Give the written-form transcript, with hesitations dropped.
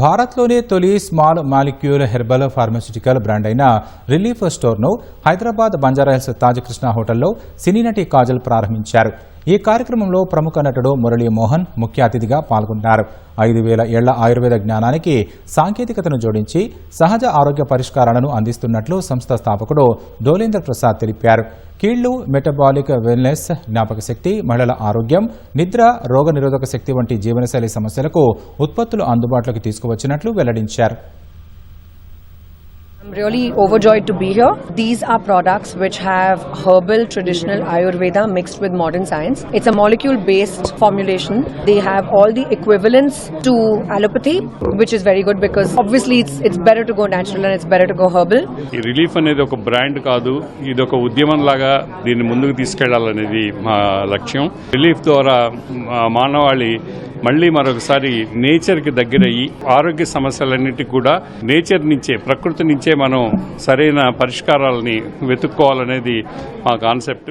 భారత్లోనే తొలి small molecule herbal pharmaceutical brand అయిన relief స్టోర్ను Hyderabad Banjara Hills Taj Krishna హోటల్లో సినీ నటి కాజల్ ప్రారంభించారు. ఈ కార్యక్రమంలో ప్రముఖ నటుడు మురళీ మోహన్ ముఖ్య అతిథిగా పాల్గొన్నారు. 5,000 ఏళ్ల ఆయుర్వేద జ్ఞానానికి సాంకేతికతను జోడించి సహజ ఆరోగ్య పరిష్కారాలను అందిస్తున్నట్లు సంస్థ స్థాపకుడు డోలేంద్ర ప్రసాద్ తెలిపారు. కీళ్లు, మెటబాలిక్ వెల్నెస్, జ్ఞాపక శక్తి, మహిళల ఆరోగ్యం, నిద్ర, రోగనిరోధక శక్తి వంటి జీవనశైలి సమస్యలకు ఉత్పత్తులు అందుబాటులోకి తీసుకువచ్చినట్లు వెల్లడించారు. I'm really overjoyed to be here. These are products which have herbal traditional Ayurveda mixed with modern science. It's a molecule-based formulation. They have all the equivalents to allopathy, which is very good because obviously it's better to go natural and it's better to go herbal. ఈ relief అనేది ఒక brand కాదు, ఇది ఒక ఉద్యమం లాగా దీన్ని ముందుకు తీసుకెళ్లాలనేది మా లక్ష్యం. రిలీఫ్ ద్వారా మానవాళి మళ్ళీ మరొకసారి నేచర్కి దగ్గరయ్యి ఆరోగ్య సమస్యలన్నిటికీ కూడా నేచర్ నుంచే, ప్రకృతి నుంచే మనం సరైన పరిష్కారాలని వెతుక్కోవాలనేది మా కాన్సెప్ట్.